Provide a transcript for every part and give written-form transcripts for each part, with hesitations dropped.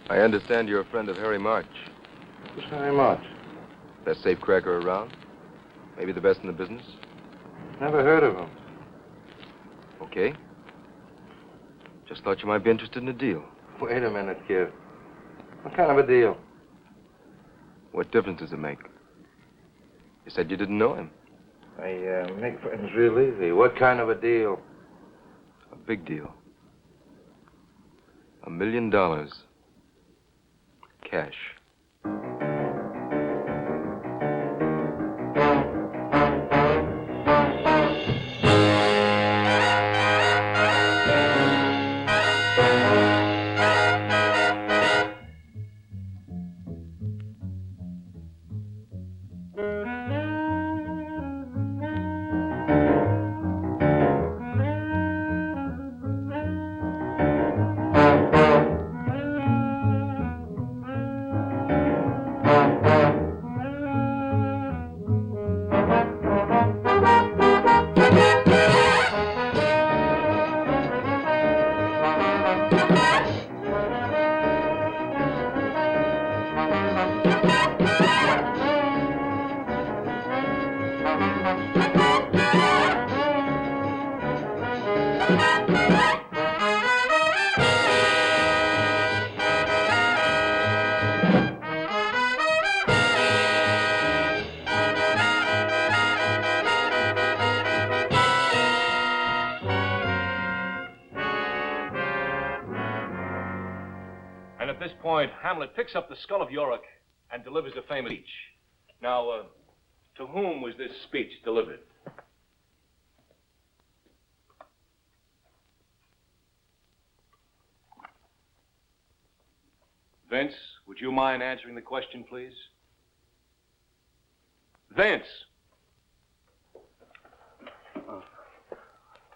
I understand you're a friend of Harry March. Who's Harry March? Best safecracker around? Maybe the best in the business? Never heard of him. Okay. Just thought you might be interested in a deal. Wait a minute, kid. What kind of a deal? What difference does it make? You said you didn't know him. I make friends real easy. What kind of a deal? A big deal. $1 million. Cash. Hamlet picks up the skull of Yorick and delivers a famous speech. Now, to whom was this speech delivered? Vince, would you mind answering the question, please? Vince!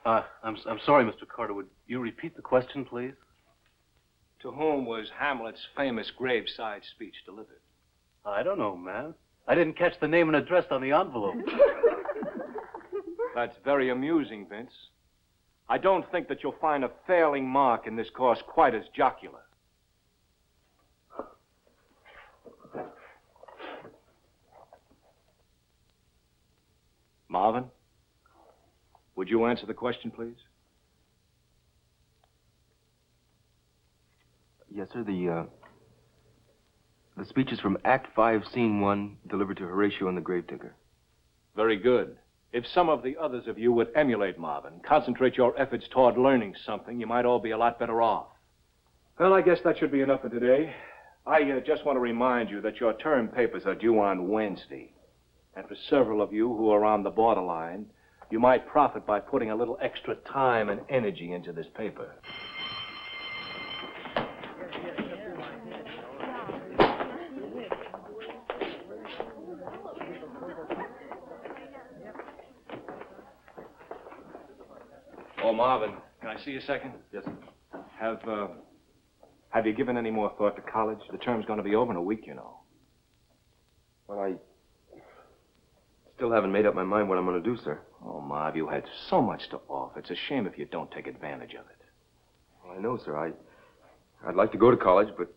I'm sorry, Mr. Carter. Would you repeat the question, please? To whom was Hamlet's famous graveside speech delivered? I don't know, man. I didn't catch the name and address on the envelope. That's very amusing, Vince. I don't think that you'll find a failing mark in this course quite as jocular. Marvin, would you answer the question, please? Yes, sir. The speech is from Act 5, Scene 1, delivered to Horatio and the Gravedigger. Very good. If some of the others of you would emulate Marvin, concentrate your efforts toward learning something, you might all be a lot better off. Well, I guess that should be enough for today. I just want to remind you that your term papers are due on Wednesday. And for several of you who are on the borderline, you might profit by putting a little extra time and energy into this paper. Oh, Marvin, can I see you a second? Yes, sir. Have you given any more thought to college? The term's going to be over in a week, you know. Well, I still haven't made up my mind what I'm going to do, sir. Oh, Marv, you had so much to offer. It's a shame if you don't take advantage of it. Well, I know, sir. I'd like to go to college, but,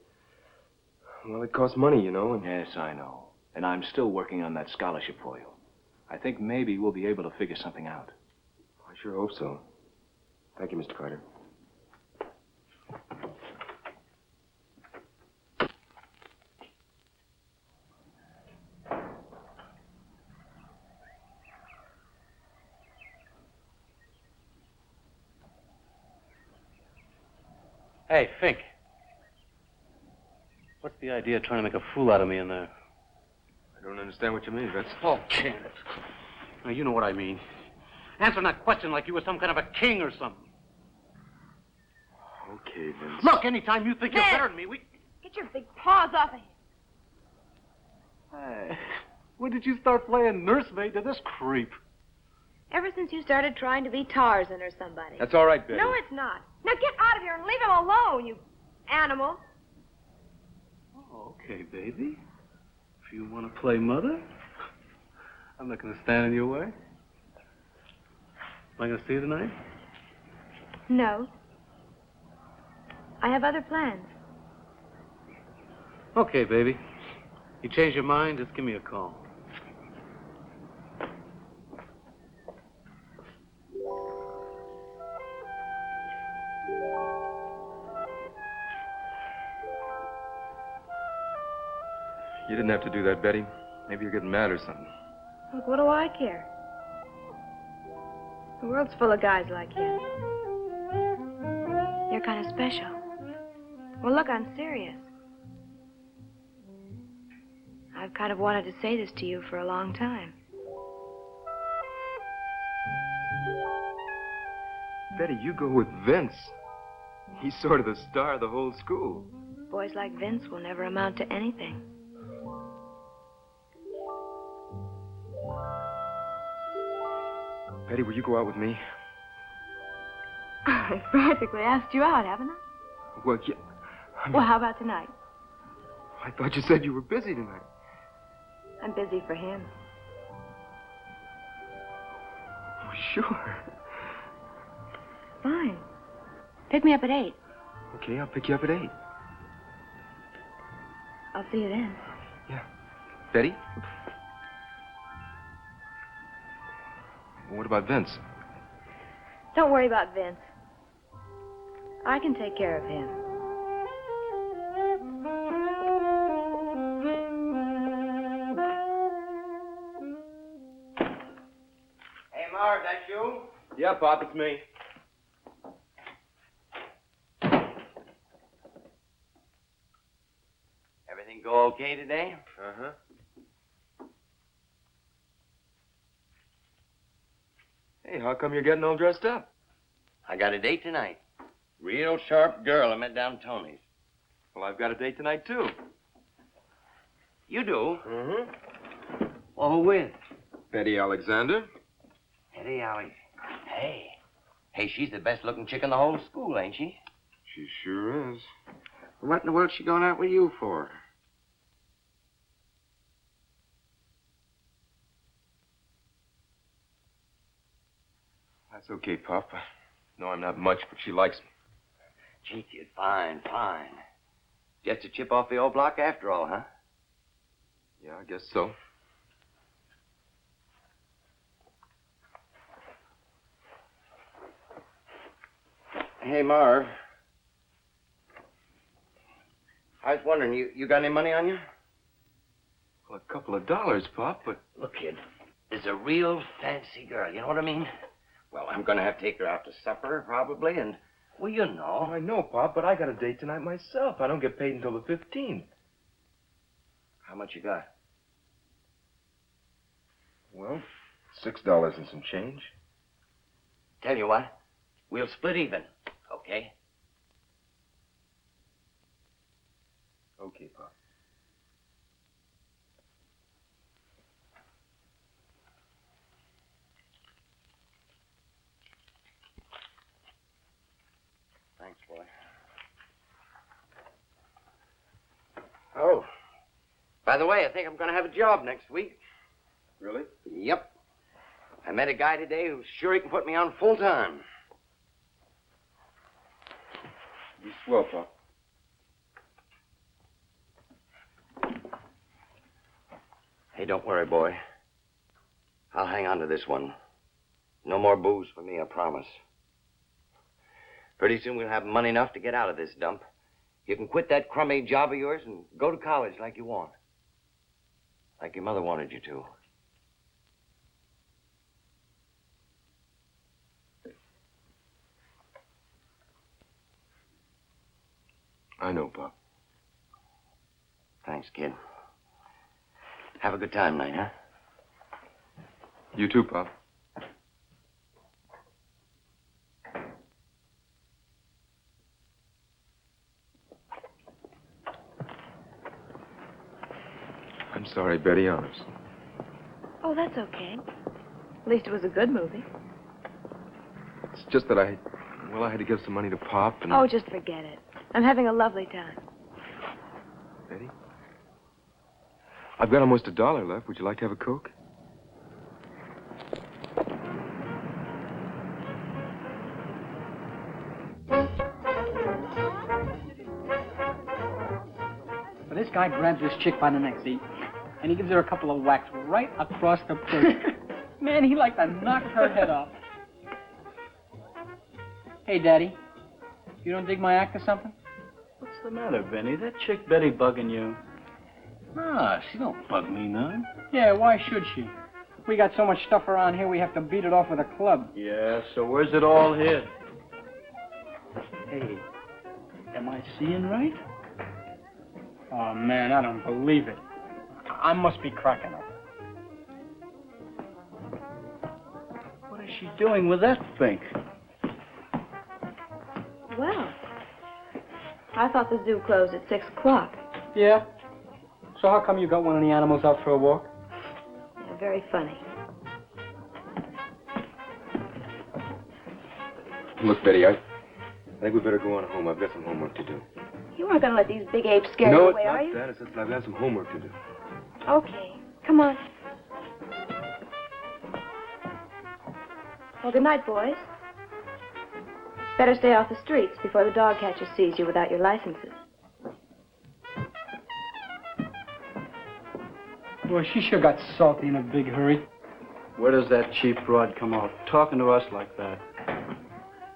well, it costs money, you know. And... Yes, I know. And I'm still working on that scholarship for you. I think maybe we'll be able to figure something out. I sure hope so. Thank you, Mr. Carter. Hey, Fink. What's the idea of trying to make a fool out of me in there? I don't understand what you mean. That's... Oh, Janet. Now, you know what I mean. Answering that question like you were some kind of a king or something. Okay, Vince. Look, anytime you think you're better than me, we... Get your big paws off of him. Hey, when did you start playing nursemaid to this creep? Ever since you started trying to be Tarzan or somebody. That's all right, Betty. No, it's not. Now get out of here and leave him alone, you animal. Oh, okay, baby. If you want to play mother, I'm not going to stand in your way. Am I going to see you tonight? No. I have other plans. Okay, baby. You change your mind, just give me a call. You didn't have to do that, Betty. Maybe you're getting mad or something. Look, what do I care? The world's full of guys like you. You're kind of special. Well, look, I'm serious. I've kind of wanted to say this to you for a long time. Betty, you go with Vince. He's sort of the star of the whole school. Boys like Vince will never amount to anything. Betty, will you go out with me? I've practically asked you out, haven't I? Well, yeah. Well, how about tonight? I thought you said you were busy tonight. I'm busy for him. Oh, sure. Fine. Pick me up at 8. Okay, I'll pick you up at 8. I'll see you then. Yeah. Betty? What about Vince? Don't worry about Vince. I can take care of him. Hey, Marv, that you? Yeah, Pop, it's me. Everything go okay today? Uh-huh. Hey, how come you're getting all dressed up? I got a date tonight. Real sharp girl I met down Tony's. Well, I've got a date tonight, too. You do? Mm-hmm. Well, who with? Betty Alexander. Hey, Alex. Hey. Hey, she's the best looking chick in the whole school, ain't she? She sure is. What in the world's she going out with you for? That's okay, Pop. I know I'm not much, but she likes me. Gee, kid, fine, fine. Just a chip off the old block after all, huh? Yeah, I guess so. Hey, Marv. I was wondering, you got any money on you? Well, a couple of dollars, Pop, but... Look, kid, there's a real fancy girl, you know what I mean? Well, I'm gonna have to take her out to supper, probably, and, well, you know. Oh, I know, Pop, but I got a date tonight myself. I don't get paid until the 15th. How much you got? Well, $6 and some change. Tell you what, we'll split even, okay? Okay, Pop. Thanks, boy. Oh, by the way, I think I'm going to have a job next week. Really? Yep. I met a guy today who's sure he can put me on full time. You swell, Pop. Hey, don't worry, boy. I'll hang on to this one. No more booze for me, I promise. Pretty soon we'll have money enough to get out of this dump. You can quit that crummy job of yours and go to college like you want. Like your mother wanted you to. I know, Pop. Thanks, kid. Have a good time tonight, huh? You too, Pop. I'm sorry, Betty, honest. Oh, that's okay. At least it was a good movie. It's just that I had to give some money to Pop and... Oh, just forget it. I'm having a lovely time. Betty? I've got almost $1 left. Would you like to have a Coke? This this guy grabs this chick by the neck, see? And he gives her a couple of whacks right across the pussy. Man, he like to knock her head off. Hey, Daddy, you don't dig my act or something? What's the matter, Benny? That chick Betty bugging you? Nah, she don't bug me none. Yeah, why should she? We got so much stuff around here, we have to beat it off with a club. Yeah, so where's it all hid? Hey, am I seeing right? Oh, man, I don't believe it. I must be cracking up. What is she doing with that fink? Well, I thought the zoo closed at 6 o'clock. Yeah? So how come you got one of the animals out for a walk? Yeah, very funny. Look, Betty, I think we better go on home. I've got some homework to do. You aren't going to let these big apes scare No, you it's away, are not you? that. It's just I've got some homework to do. Okay, come on. Well, good night, boys. Better stay off the streets before the dog catcher sees you without your licenses. Boy, she sure got salty in a big hurry. Where does that cheap broad come off? Talking to us like that.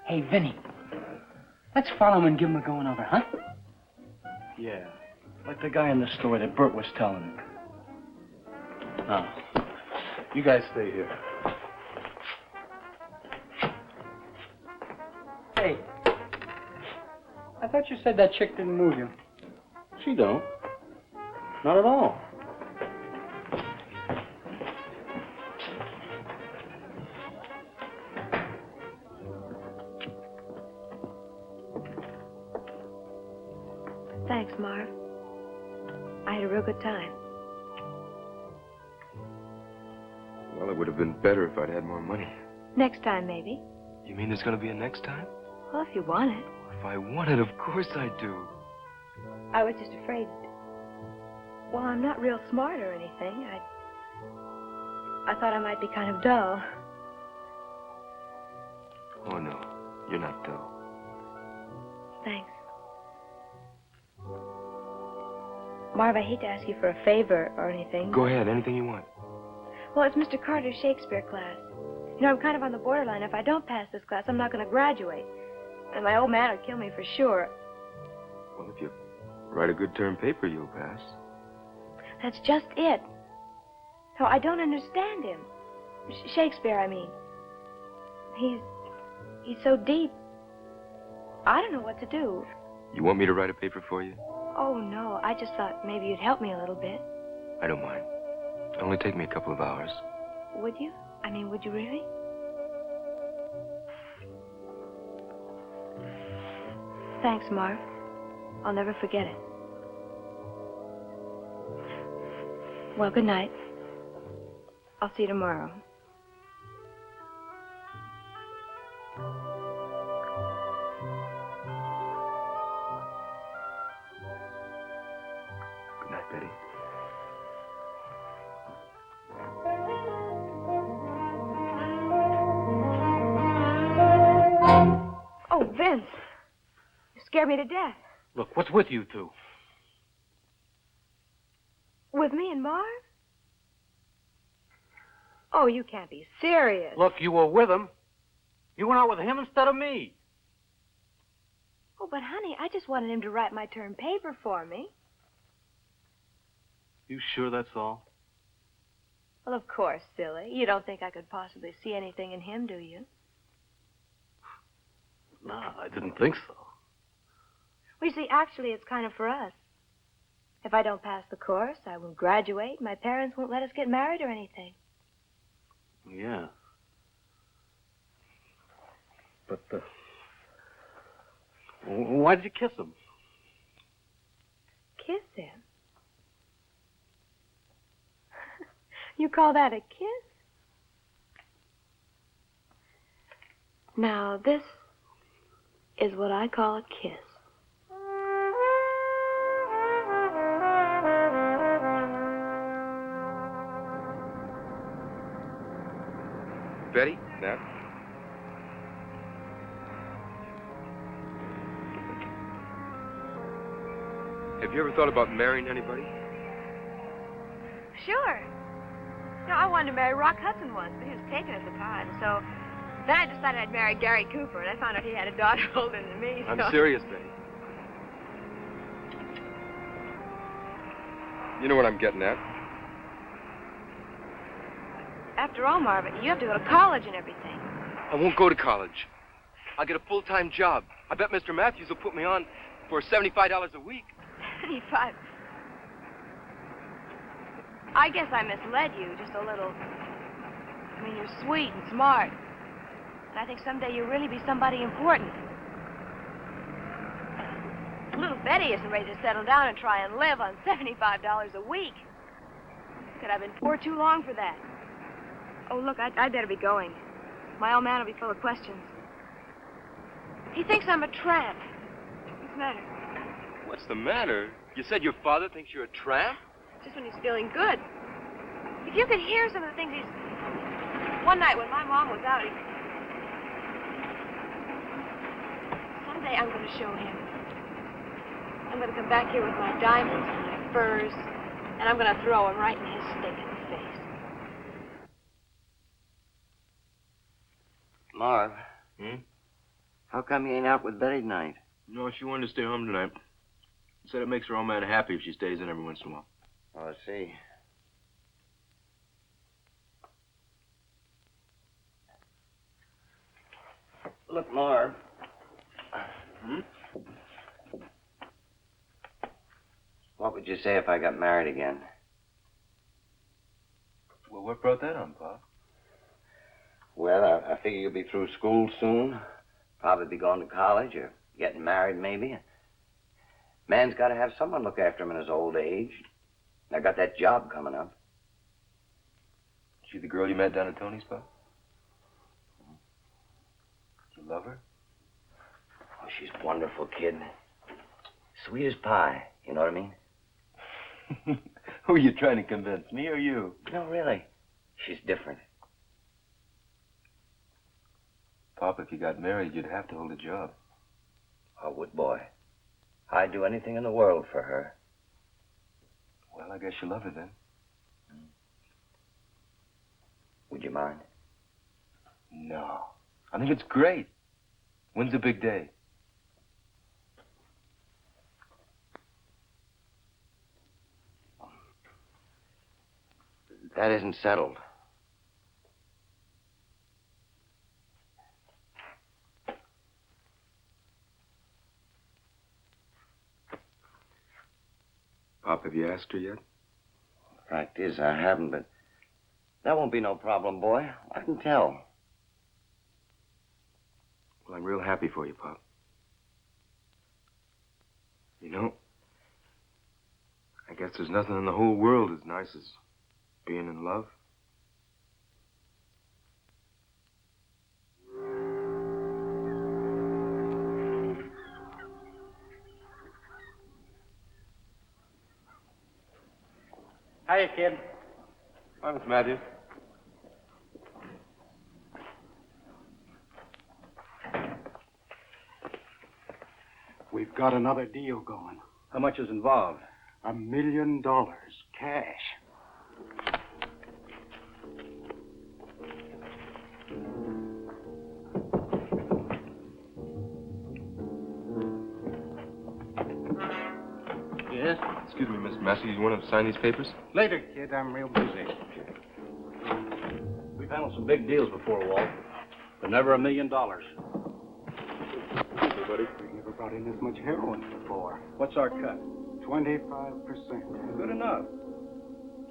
Hey, Vinny, let's follow him and give him a going over, huh? Yeah, like the guy in the store that Bert was telling me. Now, you guys stay here. Hey, I thought you said that chick didn't move you. She don't. Not at all. Thanks, Marv. I had a real good time. Well, it would have been better if I'd had more money. Next time, maybe. You mean there's going to be a next time? Well, if you want it. If I want it, of course I do. I was just afraid. Well, I'm not real smart or anything. I thought I might be kind of dull. Oh, no. You're not dull. Thanks. Marv, I hate to ask you for a favor or anything. Go ahead. Anything you want. Well, it's Mr. Carter's Shakespeare class. You know, I'm kind of on the borderline. If I don't pass this class, I'm not going to graduate. And my old man would kill me for sure. Well, if you write a good term paper, you'll pass. That's just it. So I don't understand him. Shakespeare, I mean. He's so deep. I don't know what to do. You want me to write a paper for you? Oh, no. I just thought maybe you'd help me a little bit. I don't mind. It'll only take me a couple of hours. Would you? I mean, would you really? Thanks, Marv. I'll never forget it. Well, good night. I'll see you tomorrow. Good night, Betty. Oh, Vince. You scared me to death. Look, what's with you two? With me and Marv? Oh, you can't be serious. Look, you were with him. You went out with him instead of me. Oh, but honey, I just wanted him to write my term paper for me. You sure that's all? Well, of course, silly. You don't think I could possibly see anything in him, do you? No, I didn't think so. Well, you see, actually, it's kind of for us. If I don't pass the course, I won't graduate. My parents won't let us get married or anything. Yeah. But, why did you kiss him? Kiss him? You call that a kiss? Now, this is what I call a kiss. Betty? Now? Have you ever thought about marrying anybody? Sure. No, I wanted to marry Rock Hudson once, but he was taken at the time. So then I decided I'd marry Gary Cooper, and I found out he had a daughter older than me. So... I'm serious, Betty. You know what I'm getting at. After all, Marvin, you have to go to college and everything. I won't go to college. I'll get a full-time job. I bet Mr. Matthews will put me on for $75 a week. 75. I guess I misled you just a little. I mean, you're sweet and smart. And I think someday you'll really be somebody important. Little Betty isn't ready to settle down and try and live on $75 a week. Could I've been poor too long for that? Oh, look, I'd better be going. My old man will be full of questions. He thinks I'm a tramp. What's the matter? What's the matter? You said your father thinks you're a tramp? Just when he's feeling good. If you could hear some of the things he's... One night when my mom was out, he... Someday I'm going to show him. I'm going to come back here with my diamonds and my furs, and I'm going to throw him right in his stinking face. Marv. Hmm? How come you ain't out with Betty tonight? No, she wanted to stay home tonight. Said it makes her old man happy if she stays in every once in a while. Oh, I see. Look, Marv. Hmm? What would you say if I got married again? Well, what brought that on, Pop? Well, I figure you'll be through school soon. Probably be going to college or getting married, maybe. Man's got to have someone look after him in his old age. I got that job coming up. She the girl you met down at Tony's, Pop? You love her? Oh, she's a wonderful kid. Sweet as pie, you know what I mean? Who are you trying to convince, me or you? No, really. She's different. Pop, if you got married, you'd have to hold a job. I would, boy. I'd do anything in the world for her. Well, I guess you love her then. Would you mind? No. I think it's great. When's the big day? That isn't settled. Pop, have you asked her yet? Fact is, I haven't, but that won't be no problem, boy. I can tell. Well, I'm real happy for you, Pop. You know, I guess there's nothing in the whole world as nice as being in love. Hiya, kid. Hi, Miss Matthews. We've got another deal going. How much is involved? $1 million, cash. Yes? Excuse me, Miss Matthews, you want to sign these papers? Later, kid. I'm real busy. We've handled some big deals before, Walt, but never $1 million. Everybody, we never brought in this much heroin before. What's our cut? 25%. Good enough.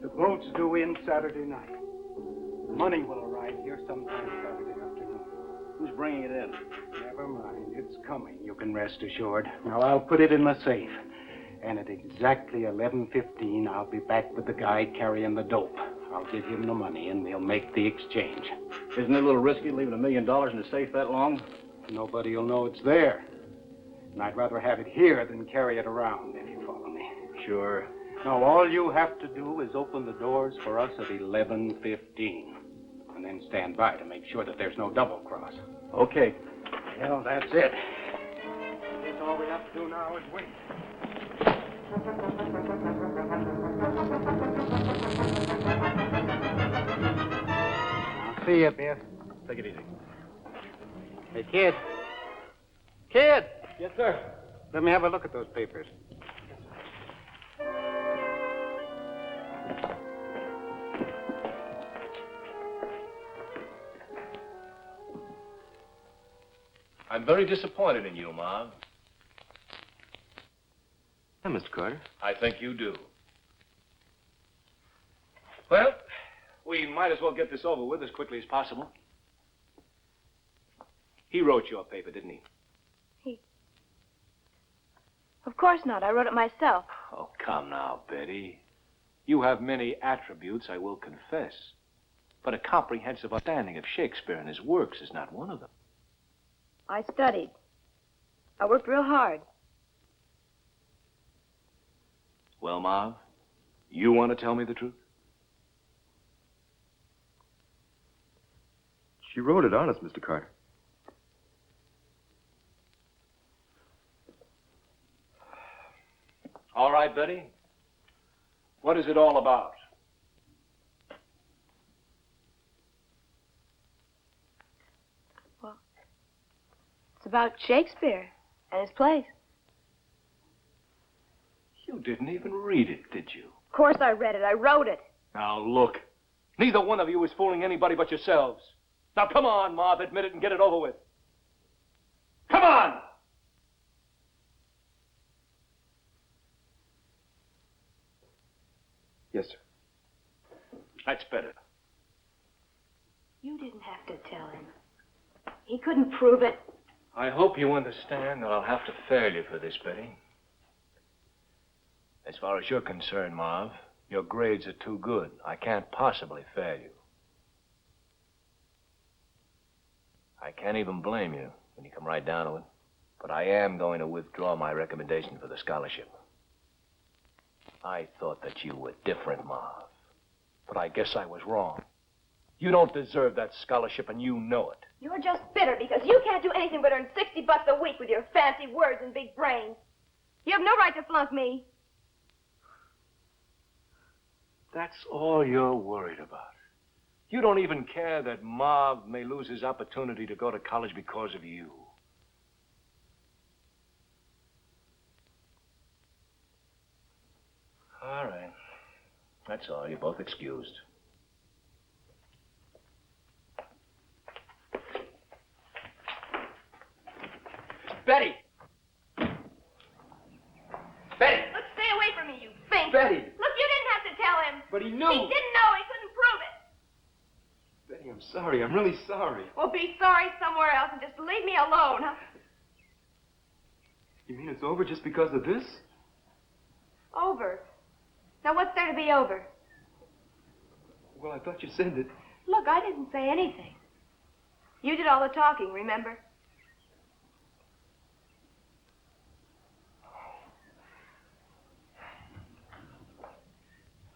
The boat's due in Saturday night. Money will arrive here sometime Saturday afternoon. Who's bringing it in? Never mind. It's coming, you can rest assured. Now, I'll put it in the safe. And at exactly 11:15, I'll be back with the guy carrying the dope. I'll give him the money, and we'll make the exchange. Isn't it a little risky leaving $1 million in the safe that long? Nobody will know it's there. And I'd rather have it here than carry it around, if you follow me. Sure. Now, all you have to do is open the doors for us at 11:15. And then stand by to make sure that there's no double cross. Okay. Well, that's it. I guess all we have to do now is wait. I'll see you, Biff. Take it easy. Hey, kid. Kid! Yes, sir. Let me have a look at those papers. I'm very disappointed in you, Mom. Hi, Mr. Carter. I think you do. Well, we might as well get this over with as quickly as possible. He wrote your paper, didn't he? Of course not. I wrote it myself. Oh, come now, Betty. You have many attributes, I will confess. But a comprehensive understanding of Shakespeare and his works is not one of them. I studied. I worked real hard. Well, Marv, you want to tell me the truth? She wrote it honest, Mr. Carter. All right, Betty. What is it all about? Well, it's about Shakespeare and his plays. You didn't even read it, did you? Of course I read it. I wrote it. Now, look. Neither one of you is fooling anybody but yourselves. Now, come on, Marv, admit it and get it over with. Come on! Yes, sir. That's better. You didn't have to tell him. He couldn't prove it. I hope you understand that I'll have to fail you for this, Betty. As far as you're concerned, Marv, your grades are too good. I can't possibly fail you. I can't even blame you when you come right down to it. But I am going to withdraw my recommendation for the scholarship. I thought that you were different, Marv. But I guess I was wrong. You don't deserve that scholarship, and you know it. You're just bitter because you can't do anything but earn $60 a week with your fancy words and big brains. You have no right to flunk me. That's all you're worried about. You don't even care that Marv may lose his opportunity to go to college because of you. All right. That's all. You're both excused. Betty! Betty! Look, stay away from me, you fink. Betty! Look, you didn't have to tell him. But he knew. He didn't know. He couldn't prove it. Betty, I'm sorry. I'm really sorry. Well, be sorry somewhere else and just leave me alone, huh? You mean it's over just because of this? Over. Now, what's there to be over? Well, I thought you said that... Look, I didn't say anything. You did all the talking, remember?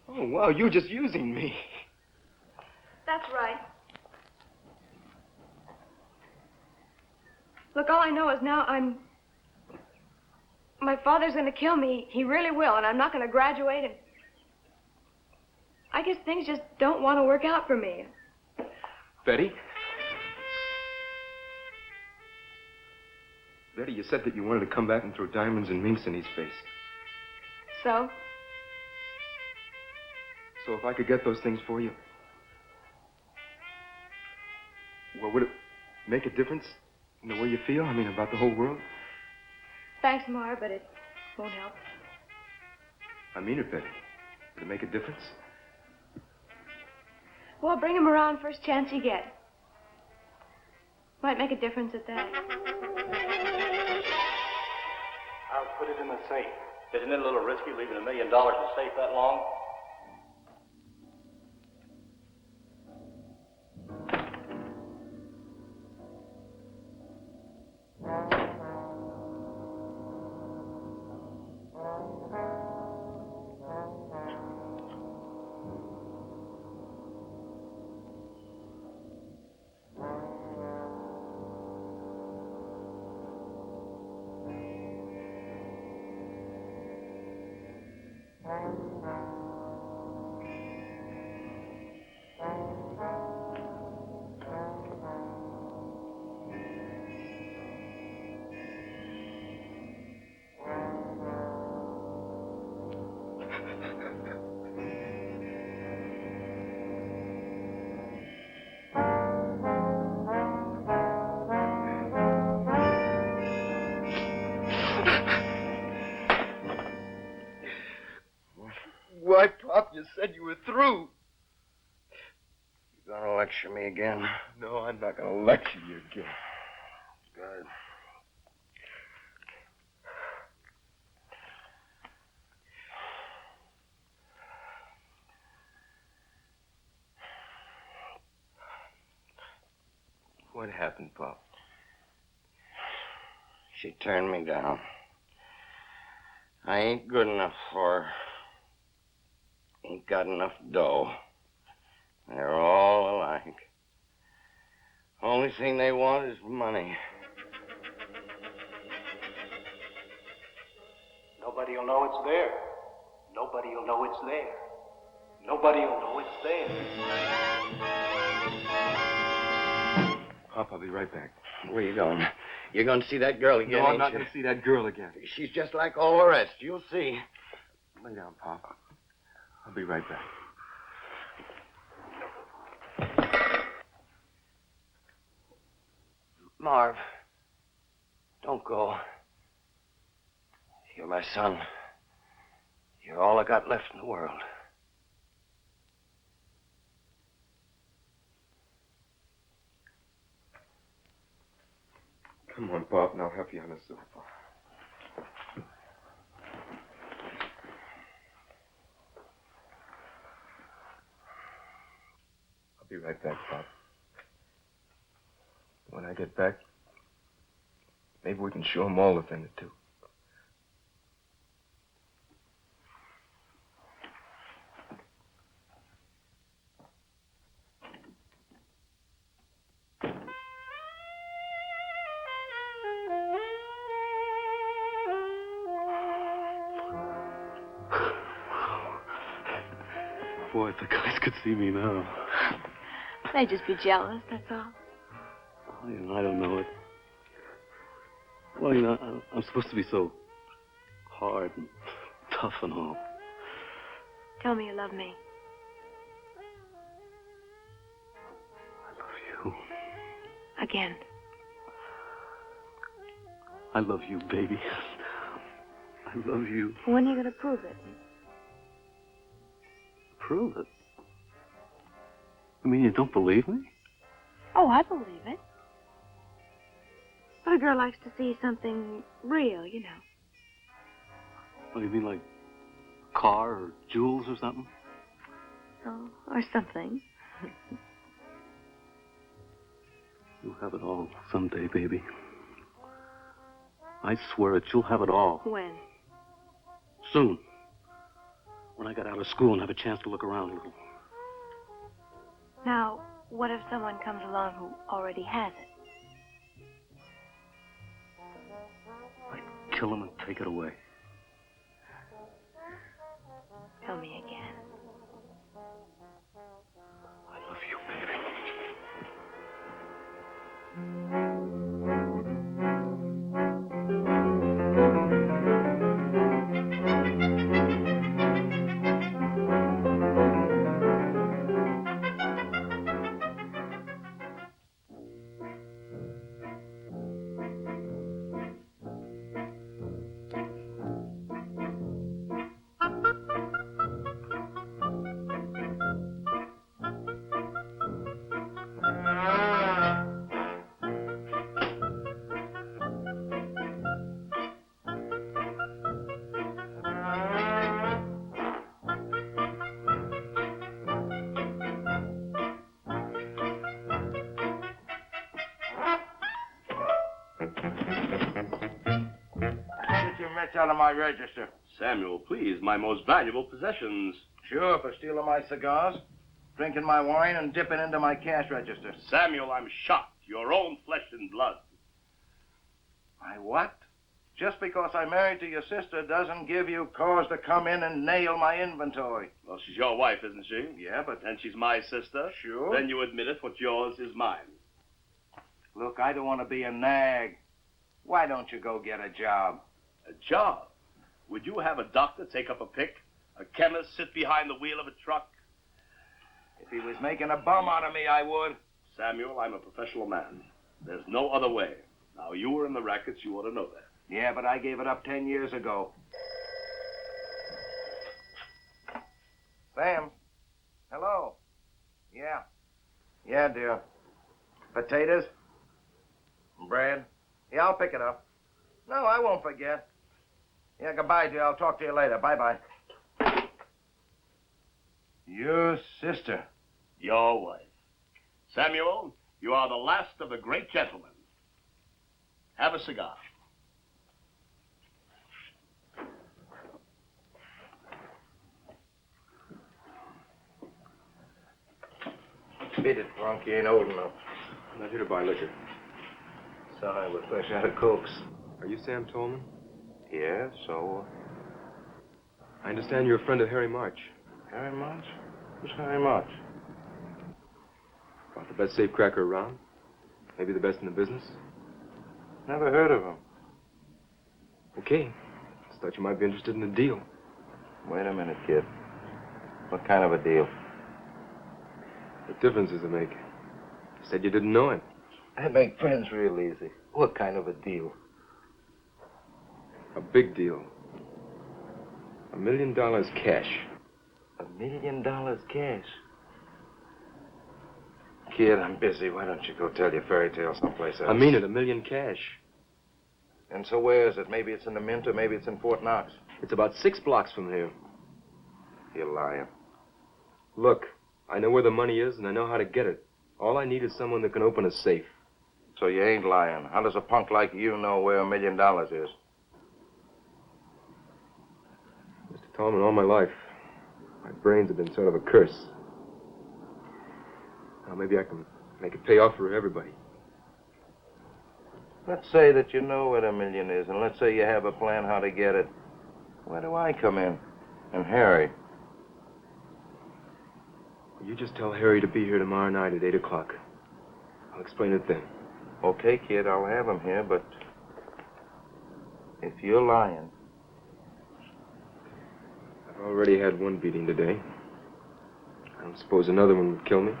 Oh, wow, you're just using me. That's right. Look, all I know is now my father's going to kill me. He really will, and I'm not going to graduate, and I guess things just don't want to work out for me. Betty? Betty, you said that you wanted to come back and throw diamonds and minks in his face. So? So if I could get those things for you, well, would it make a difference in the way you feel? I mean, about the whole world? Thanks, Mar, but it won't help. I mean it, Betty. Would it make a difference? Well, bring him around first chance you get. Might make a difference at that. I'll put it in the safe. Isn't it a little risky leaving $1 million in the safe that long? Why, Pop, you said you were through. You gonna lecture me again? No, I'm not going to lecture you again. Good. What happened, Pop? She turned me down. I ain't good enough for her. Ain't got enough dough. They're all alike. Only thing they want is money. Nobody'll know it's there. Nobody'll know it's there. Nobody'll know it's there. Pop, I'll be right back. Where you going? You're going to see that girl again, No, I'm ain't not you? going to see that girl again. She's just like all the rest. You'll see. Lay down, Pop. I'll be right back. Marv, don't go. You're my son. You're all I got left in the world. Come on, Pop, and I'll help you on the sofa. I'll be right back, Pop. When I get back, maybe we can show them all a thing or two. Boy, if the guys could see me now. They'd just be jealous, that's all. Oh, you know, I don't know it. Well, you know, I'm supposed to be so hard and tough and all. Tell me you love me. I love you. Again. I love you, baby. I love you. When are you going to prove it? Prove it? You mean you don't believe me? Oh, I believe it. But a girl likes to see something real, you know. What do you mean, like a car or jewels or something? Oh, or something. You'll have it all someday, baby. I swear it, you'll have it all. When? Soon. When I got out of school and have a chance to look around a little. Now, what if someone comes along who already has it? I'd kill him and take it away. Tell me again. I love you, baby. Out of my register. Samuel, please, my most valuable possessions. Sure, for stealing my cigars, drinking my wine, and dipping into my cash register. Samuel, I'm shocked. Your own flesh and blood. My what? Just because I'm married to your sister doesn't give you cause to come in and nail my inventory. Well, she's your wife, isn't she? Yeah, but... And she's my sister? Sure. Then you admit it. What's yours is mine. Look, I don't want to be a nag. Why don't you go get a job? A job? Would you have a doctor take up a pick? A chemist sit behind the wheel of a truck? If he was making a bum out of me, I would. Samuel, I'm a professional man. There's no other way. Now, you were in the rackets. You ought to know that. Yeah, but I gave it up 10 years ago. Sam? Hello? Yeah. Yeah, dear. Potatoes? Bread? Yeah, I'll pick it up. No, I won't forget. Yeah, goodbye, dear. I'll talk to you later. Bye-bye. Your sister. Your wife. Samuel, you are the last of the great gentlemen. Have a cigar. Beat it, Bronk. You ain't old enough. I'm not here to buy liquor. Sorry, we're fresh out of cokes. Are you Sam Tolman? Yeah, so? I understand you're a friend of Harry March. Harry March? Who's Harry March? About the best safecracker around. Maybe the best in the business. Never heard of him. Okay. Just thought you might be interested in a deal. Wait a minute, kid. What kind of a deal? What difference does it make? You said you didn't know him. I make friends real easy. What kind of a deal? A big deal. $1 million cash. $1 million cash? Kid, I'm busy. Why don't you go tell your fairy tale someplace else? I mean it, $1 million cash. And so where is it? Maybe it's in the Mint or maybe it's in Fort Knox. It's about 6 blocks from here. You're lying. Look, I know where the money is and I know how to get it. All I need is someone that can open a safe. So you ain't lying. How does a punk like you know where $1 million is? Mr. Tolman, all my life, my brains have been sort of a curse. Now maybe I can make it pay off for everybody. Let's say that you know where the million is, and let's say you have a plan how to get it. Where do I come in? And Harry? You just tell Harry to be here tomorrow night at 8 o'clock. I'll explain it then. Okay, kid, I'll have him here, but if you're lying... I've already had one beating today. I don't suppose another one would kill me.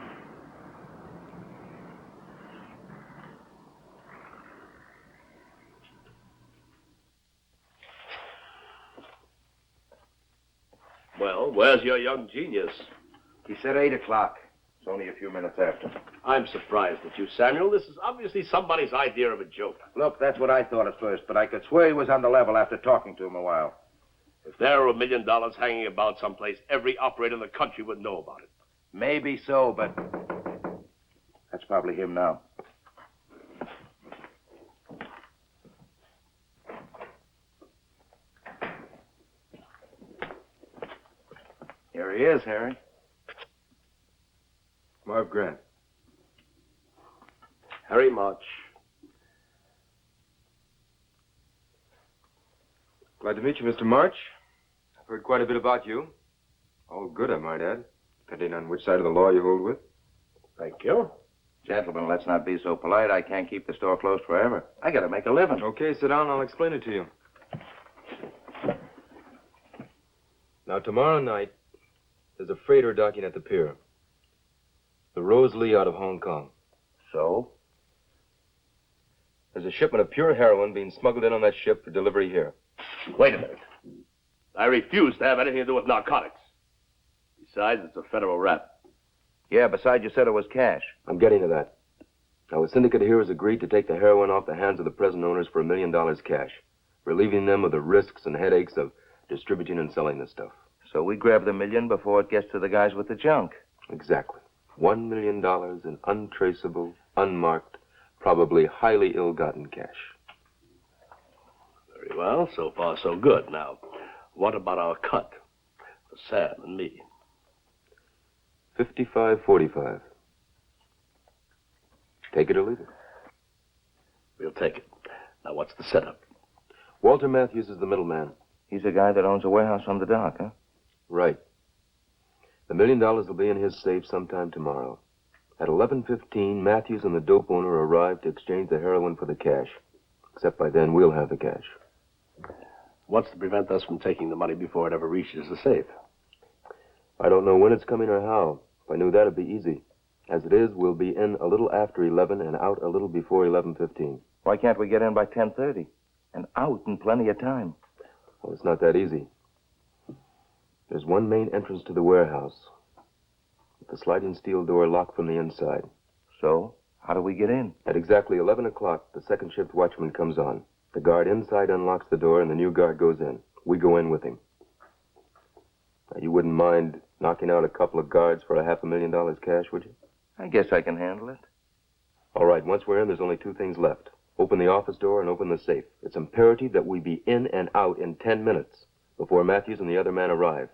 Well, where's your young genius? He said 8 o'clock. It's only a few minutes after. I'm surprised at you, Samuel. This is obviously somebody's idea of a joke. Look, that's what I thought at first, but I could swear he was on the level after talking to him a while. If there were $1 million hanging about someplace, every operator in the country would know about it. Maybe so, but that's probably him now. Here he is, Harry. Marv Grant. Harry March. Glad to meet you, Mr. March. I've heard quite a bit about you. All good, I might add, depending on which side of the law you hold with. Thank you. Gentlemen, let's not be so polite. I can't keep the store closed forever. I gotta make a living. Okay, sit down and I'll explain it to you. Now, tomorrow night, there's a freighter docking at the pier. The Rose Lee out of Hong Kong. So? There's a shipment of pure heroin being smuggled in on that ship for delivery here. Wait a minute. I refuse to have anything to do with narcotics. Besides, it's a federal rap. Yeah, besides you said it was cash. I'm getting to that. Now, a syndicate here has agreed to take the heroin off the hands of the present owners for $1 million cash, relieving them of the risks and headaches of distributing and selling this stuff. So we grab the $1 million before it gets to the guys with the junk. Exactly. $1 million in untraceable, unmarked, probably highly ill-gotten cash. Very well. So far, so good. Now, what about our cut for Sam and me? 55-45. Take it or leave it. We'll take it. Now, what's the setup? Walter Matthews is the middleman. He's the guy that owns a warehouse on the dock, huh? Right. The $1 million will be in his safe sometime tomorrow. At 11:15, Matthews and the dope owner arrive to exchange the heroin for the cash. Except by then, we'll have the cash. What's to prevent us from taking the money before it ever reaches the safe? I don't know when it's coming or how. If I knew that, it'd be easy. As it is, we'll be in a little after 11 and out a little before 11:15. Why can't we get in by 10:30 and out in plenty of time? Well, it's not that easy. There's one main entrance to the warehouse, with the sliding steel door locked from the inside. So, how do we get in? At exactly 11 o'clock, the second shift watchman comes on. The guard inside unlocks the door, and the new guard goes in. We go in with him. Now, you wouldn't mind knocking out a couple of guards for $500,000 cash, would you? I guess I can handle it. All right, once we're in, there's only two things left. Open the office door and open the safe. It's imperative that we be in and out in 10 minutes before Matthews and the other man arrive.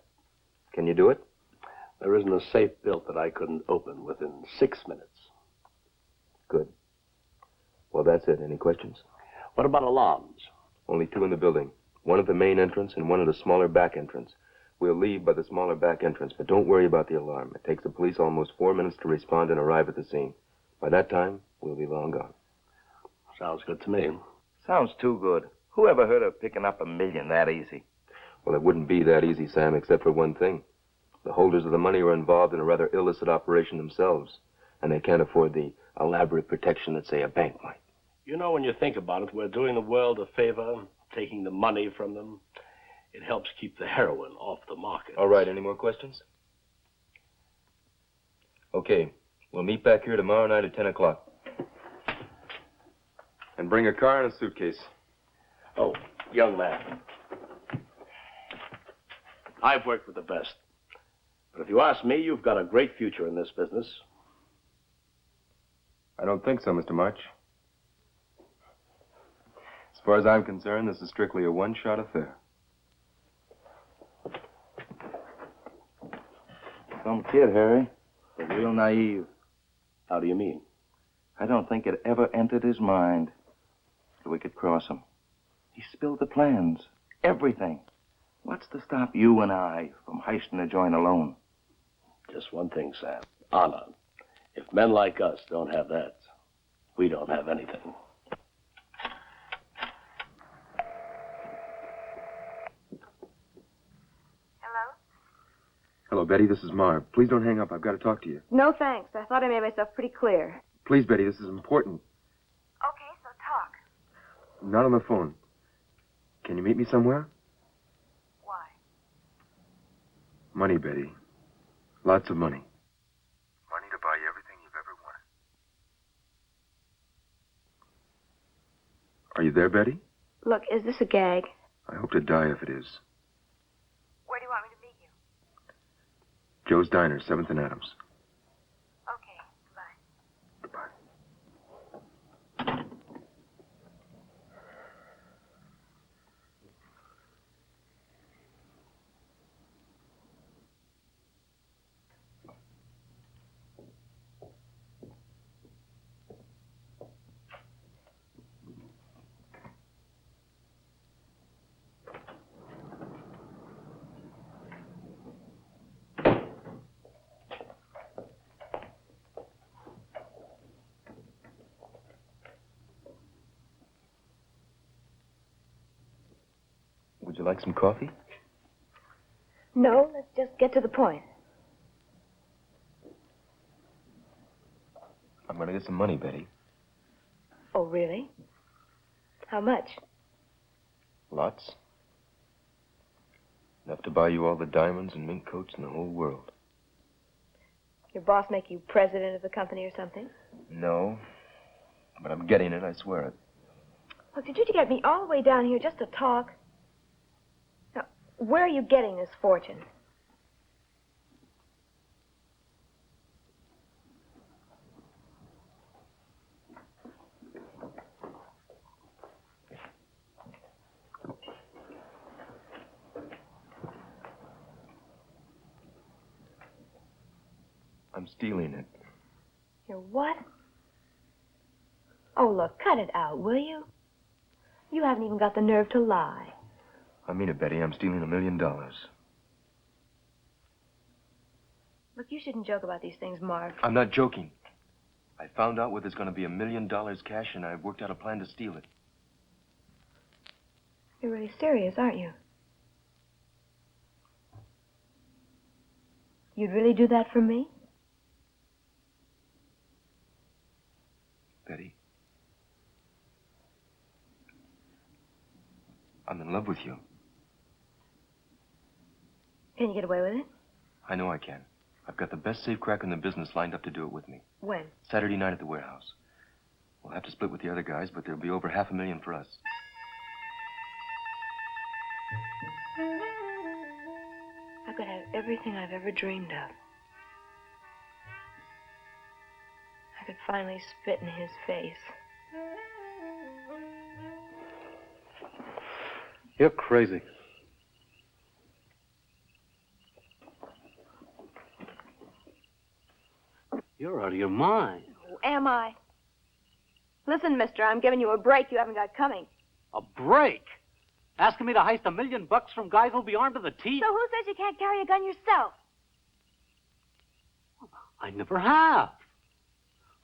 Can you do it? There isn't a safe built that I couldn't open within 6 minutes. Good. Well, that's it. Any questions? What about alarms? Only two in the building. One at the main entrance and one at a smaller back entrance. We'll leave by the smaller back entrance, but don't worry about the alarm. It takes the police almost 4 minutes to respond and arrive at the scene. By that time, we'll be long gone. Sounds good to me. Sounds too good. Who ever heard of picking up $1 million that easy? Well, it wouldn't be that easy, Sam, except for one thing. The holders of the money are involved in a rather illicit operation themselves, and they can't afford the elaborate protection that, say, a bank might. You know, when you think about it, we're doing the world a favor, taking the money from them. It helps keep the heroin off the market. All right, any more questions? Okay, we'll meet back here tomorrow night at 10 o'clock. And bring a car and a suitcase. Oh, young man. I've worked with the best. But if you ask me, you've got a great future in this business. I don't think so, Mr. March. As far as I'm concerned, this is strictly a one-shot affair. Some kid, Harry. But real naive. How do you mean? I don't think it ever entered his mind that we could cross him. He spilled the plans. Everything. What's to stop you and I from heisting the joint alone? Just one thing, Sam. Honor. If men like us don't have that, we don't have anything. Hello? Hello, Betty. This is Marv. Please don't hang up. I've got to talk to you. No, thanks. I thought I made myself pretty clear. Please, Betty. This is important. Okay, so talk. Not on the phone. Can you meet me somewhere? Why? Money, Betty. Lots of money. Money to buy you everything you've ever wanted. Are you there, Betty? Look, is this a gag? I hope to die if it is. Where do you want me to meet you? Joe's Diner, 7th and Adams. Okay, bye. Goodbye. Would you like some coffee? No, let's just get to the point. I'm going to get some money, Betty. Oh, really? How much? Lots. Enough to buy you all the diamonds and mink coats in the whole world. Your boss make you president of the company or something? No, but I'm getting it, I swear it. Look, did you get me all the way down here just to talk? Now, where are you getting this fortune? I'm stealing it. You're what? Oh, look, cut it out, will you? You haven't even got the nerve to lie. I mean it, Betty. I'm stealing $1 million. Look, you shouldn't joke about these things, Marv. I'm not joking. I found out where there's going to be $1 million cash, and I've worked out a plan to steal it. You're really serious, aren't you? You'd really do that for me? Betty. I'm in love with you. Can you get away with it? I know I can. I've got the best safecracker in the business lined up to do it with me. When? Saturday night at the warehouse. We'll have to split with the other guys, but there'll be over $500,000 for us. I could have everything I've ever dreamed of. I could finally spit in his face. You're crazy. You're out of your mind. Oh, am I? Listen, mister, I'm giving you a break you haven't got coming. A break? Asking me to heist $1 million from guys who'll be armed to the teeth? So who says you can't carry a gun yourself? I never have.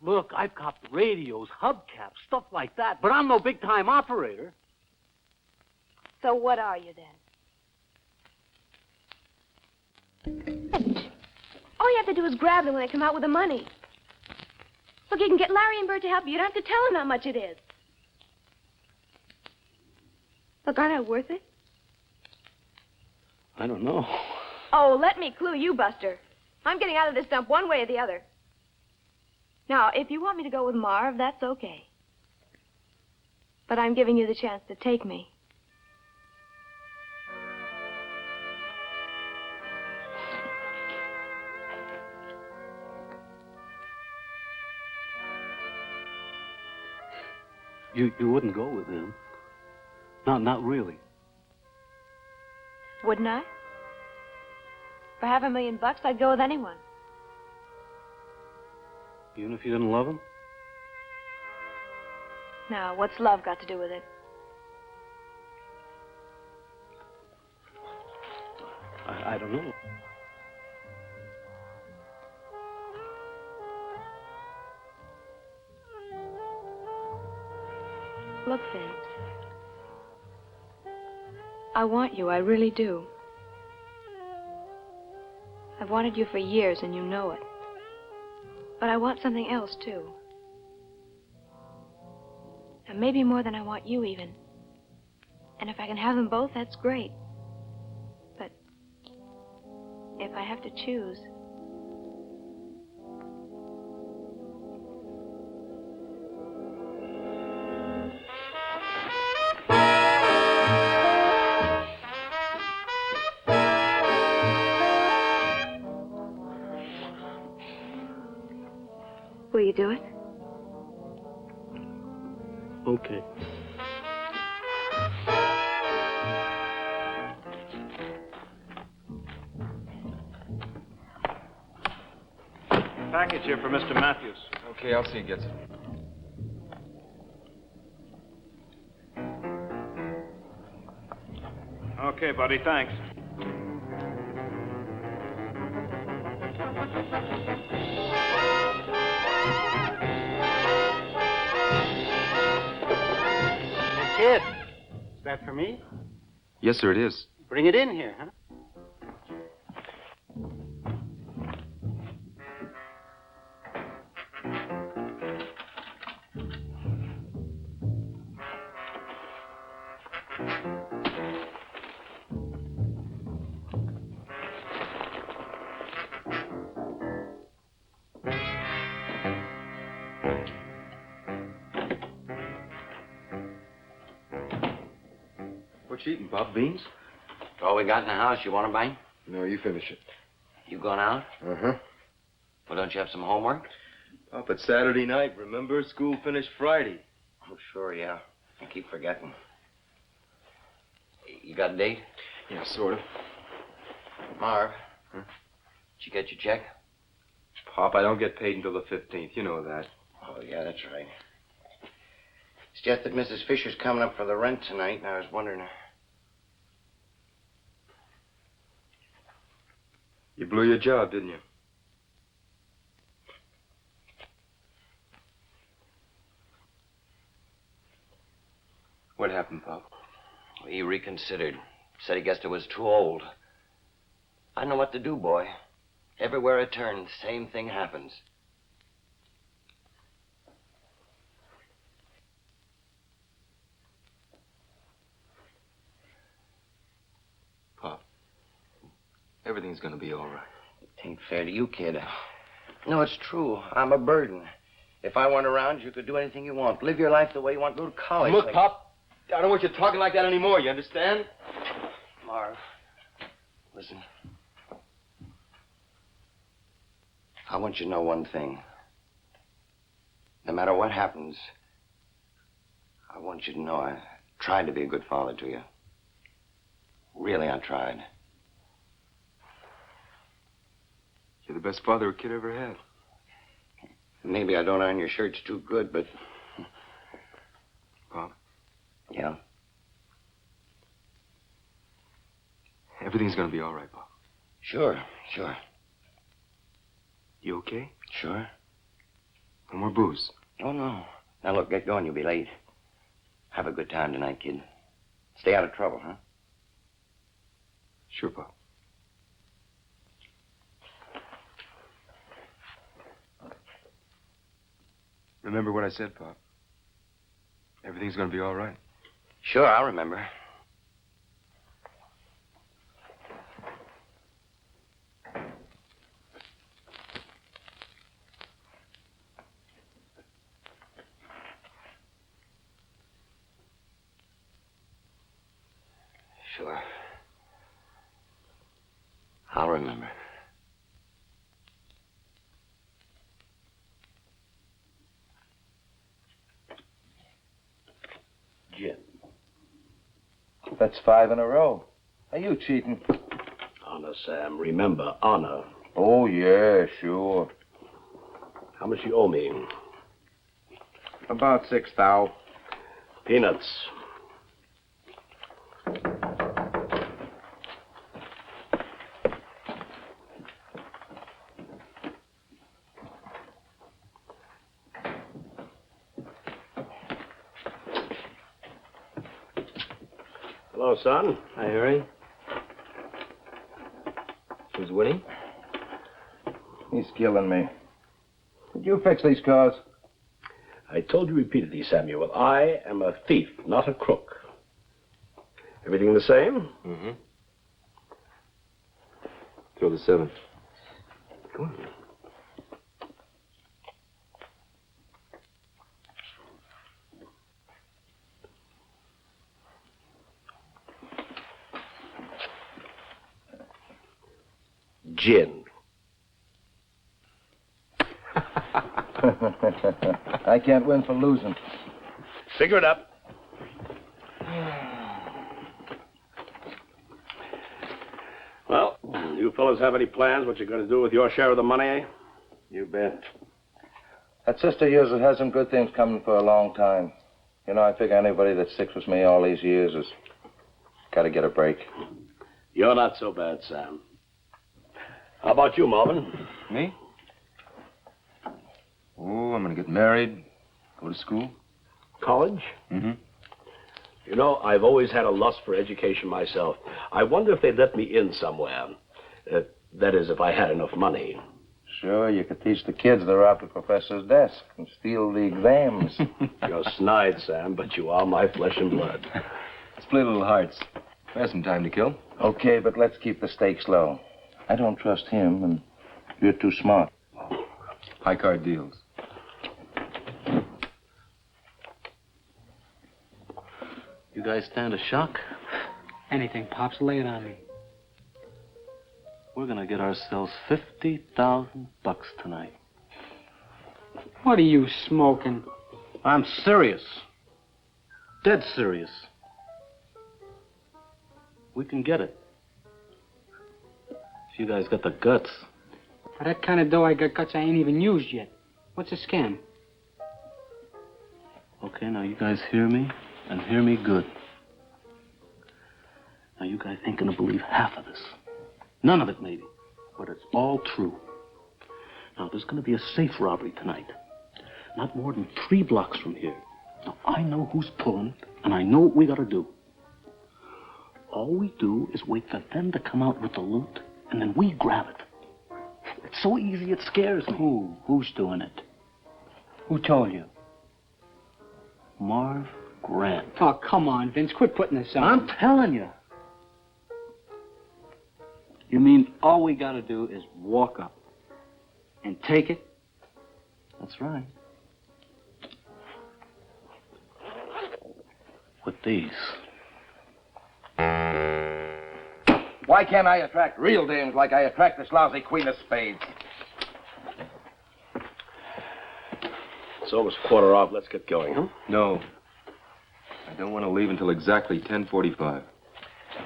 Look, I've got radios, hubcaps, stuff like that, but I'm no big-time operator. So what are you then? All you have to do is grab them when they come out with the money. Look, you can get Larry and Bert to help you. You don't have to tell them how much it is. Look, aren't I worth it? I don't know. Oh, let me clue you, Buster. I'm getting out of this dump one way or the other. Now, if you want me to go with Marv, that's okay. But I'm giving you the chance to take me. You wouldn't go with him. Not really. Wouldn't I? For $500,000, I'd go with anyone. Even if you didn't love him? Now, what's love got to do with it? I don't know. Look, Veit. I want you, I really do. I've wanted you for years, and you know it. But I want something else, too. And maybe more than I want you, even. And if I can have them both, that's great. But if I have to choose... Will you do it? Okay. Package here for Mr. Matthews. Okay, I'll see he gets it. Okay, buddy, thanks. Kid, is that for me? Yes, sir, it is. Bring it in here, huh? What you eating, Pop? Beans? All we got in the house. You want to buy? No, you finish it. You going out? Uh-huh. Well, don't you have some homework? Pop, it's Saturday night. Remember? School finished Friday. Oh, sure, yeah. I keep forgetting. You got a date? Yeah, sort of. Marv. Huh? Did you get your check? Pop, I don't get paid until the 15th. You know that. Oh, yeah, that's right. It's just that Mrs. Fisher's coming up for the rent tonight, and I was wondering... You blew your job, didn't you? What happened, Pop? He reconsidered. Said he guessed it was too old. I know what to do, boy. Everywhere I turn, the same thing happens. Pop, everything's gonna be all right. It ain't fair to you, kid. No, it's true. I'm a burden. If I weren't around, you could do anything you want. Live your life the way you want. Go to college. Look, Pop, I don't want you talking like that anymore, you understand? Marv, listen. I want you to know one thing. No matter what happens, I want you to know I tried to be a good father to you. Really, I tried. You're the best father a kid ever had. Maybe I don't iron your shirts too good, but... Pop? Yeah? Everything's gonna be all right, Pop. Sure. You okay? Sure. No more booze. Oh, no. Now, look, get going. You'll be late. Have a good time tonight, kid. Stay out of trouble, huh? Sure, Pop. Remember what I said, Pop. Everything's gonna be all right. Sure, I'll remember. Sure. I'll remember. Gin. That's 5 in a row. Are you cheating? Honor, Sam. Remember, honor. Oh, yeah, sure. How much you owe me? About 6 thou. Peanuts. Hello, son. Hi, Harry. Who's winning? He's killing me. Did you fix these cars? I told you repeatedly, Samuel, I am a thief, not a crook. Everything the same? Mm-hmm. Throw the 7. Go on. Gin. I can't win for losing. Figure it up. Well, you fellas have any plans what you're going to do with your share of the money, eh? You bet. That sister of yours has had some good things coming for a long time. You know, I figure anybody that sticks with me all these years has got to get a break. You're not so bad, Sam. How about you, Marvin? Me? Oh, I'm gonna get married, go to school. College? Mm-hmm. You know, I've always had a lust for education myself. I wonder if they'd let me in somewhere. That is, if I had enough money. Sure, you could teach the kids to rob the professor's desk and steal the exams. You're snide, Sam, but you are my flesh and blood. Let's play little hearts. We have some time to kill. Okay, but let's keep the stakes low. I don't trust him, and you're too smart. High card deals. You guys stand a shock? Anything, Pops, lay it on me. We're gonna get ourselves $50,000 tonight. What are you smoking? I'm serious. Dead serious. We can get it. If you guys got the guts. For that kind of dough, I got guts I ain't even used yet. What's a scam? Okay, now you guys hear me, and hear me good. Now you guys ain't gonna believe half of this. None of it, maybe. But it's all true. Now, there's gonna be a safe robbery tonight. Not more than 3 blocks from here. Now, I know who's pulling it, and I know what we gotta do. All we do is wait for them to come out with the loot, and then we grab it. It's so easy, it scares me. Who's doing it? Who told you? Marv Grant. Oh, come on, Vince. Quit putting this on. I'm telling you. You mean all we gotta do is walk up and take it? That's right. With these. Why can't I attract real dames like I attract this lousy Queen of Spades? It's almost 1:15. Let's get going, huh? No. I don't want to leave until exactly 10:45.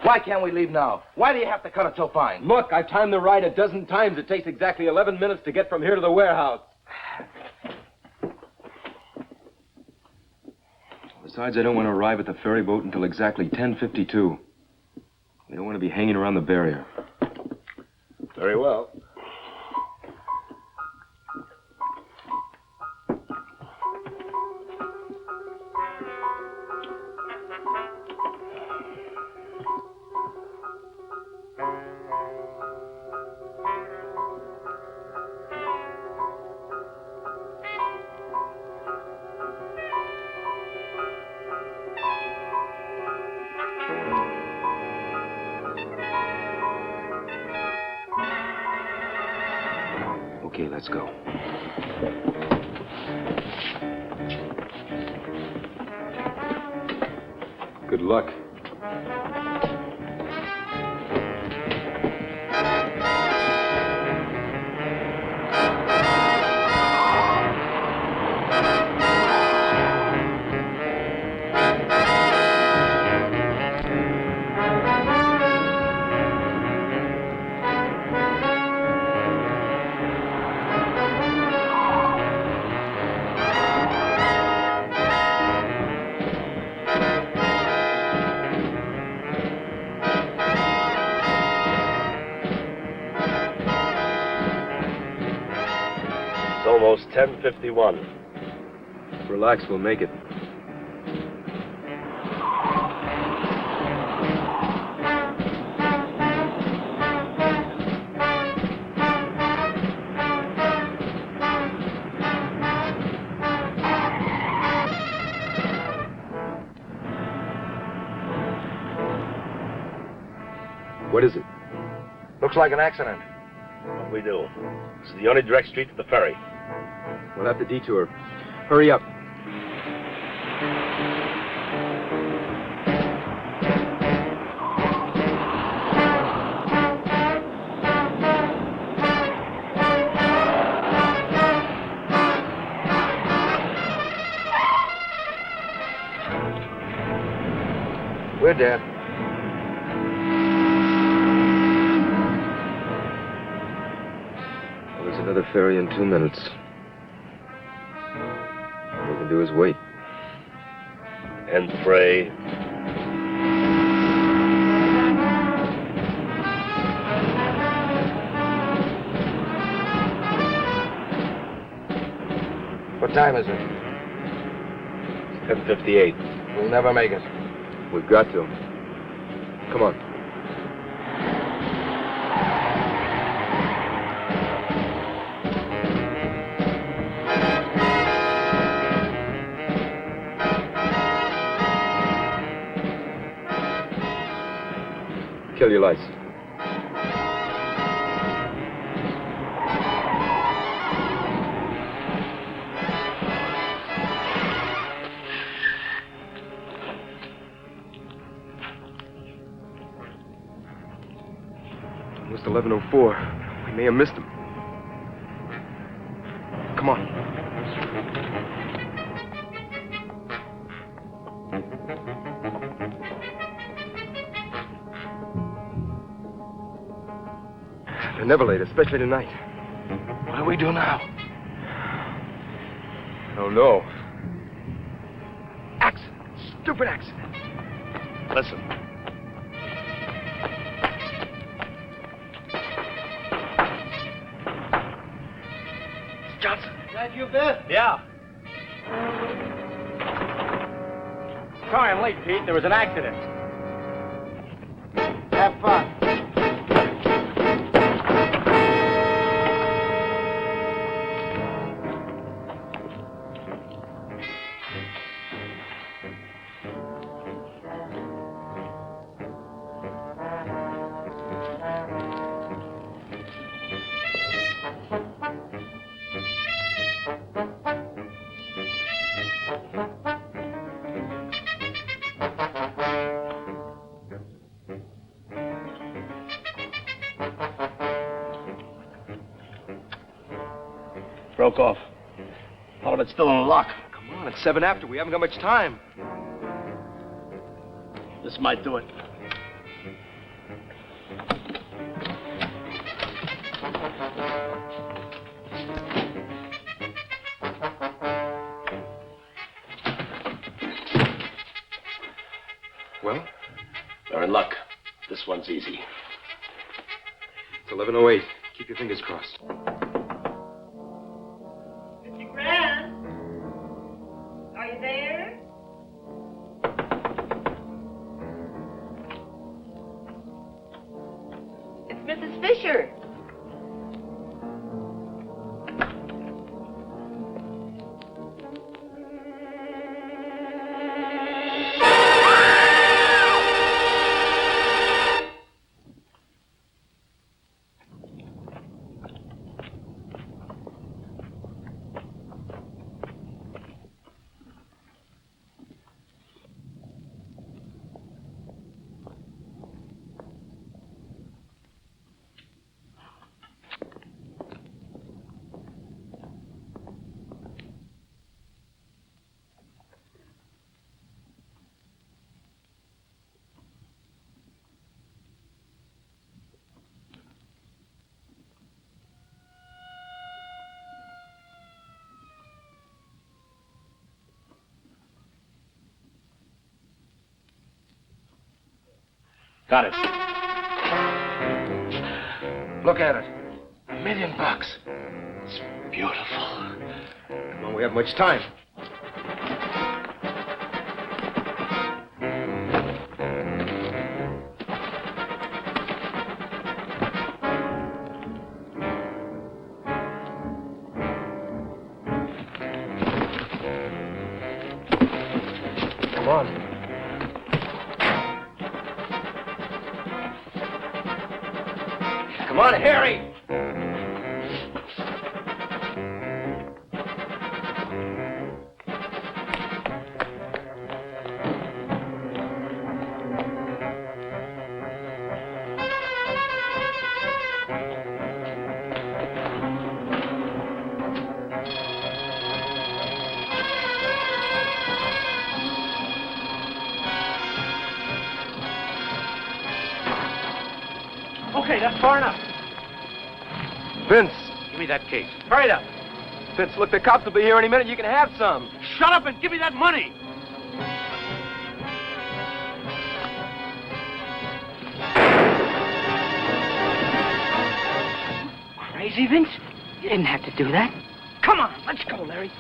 Why can't we leave now? Why do you have to cut it so fine? Look, I've timed the ride a dozen times. It takes exactly 11 minutes to get from here to the warehouse. Besides, I don't want to arrive at the ferry boat until exactly 10:52. We don't want to be hanging around the barrier. Very well. Okay, let's go. Good luck. Almost 10:51. Relax, we'll make it. What is it? Looks like an accident. What we do? This is the only direct street to the ferry. We'll have to detour. Hurry up. We're dead. Well, there's another ferry in 2 minutes. All we can do is wait. And pray. What time is it? It's 10:58. We'll never make it. We've got to. Come on. Kill your lights. Almost 11:04. We may have missed him. Come on. They're never late, especially tonight. What do we do now? I don't know. stupid accident. Listen. Johnson. Is that you, Biff? Yeah. Sorry I'm late, Pete. There was an accident. Have fun. Broke off. Oh, it's still in the lock. Come on, it's 7 after. We haven't got much time. This might do it. Well? They're in luck. This one's easy. It's 11:08. Keep your fingers crossed. Mr. Grant? Are you there? It's Mrs. Fisher. Got it. Look at it. $1 million. It's beautiful. Come on, we have much time. Come on. Come on, Harry! Okay, that's far enough. Vince! Give me that case. Hurry it up. Vince, look, the cops will be here any minute. You can have some. Shut up and give me that money. Crazy, Vince? You didn't have to do that. Come on, let's go, Larry.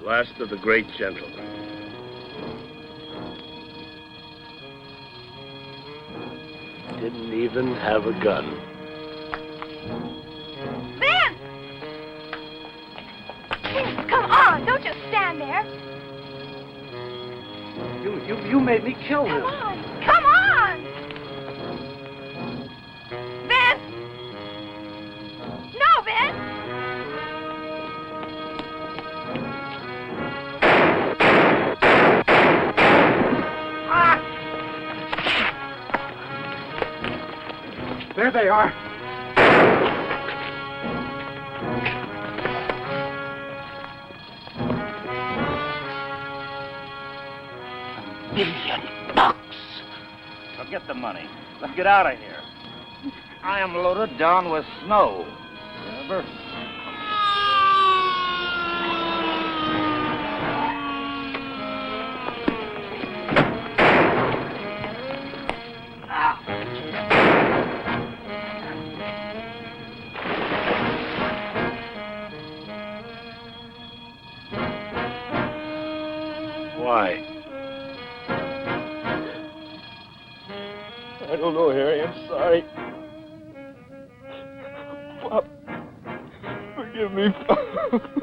Last of the great gentlemen. Didn't even have a gun. Vince! Vince, come on! Don't just stand there. You made me kill him. Come on! Come on! Vince! No, Vince! There they are. $1 million. Forget the money. Let's get out of here. I am loaded down with snow. Remember? I don't know, Harry. I'm sorry. Pop, forgive me, Pop.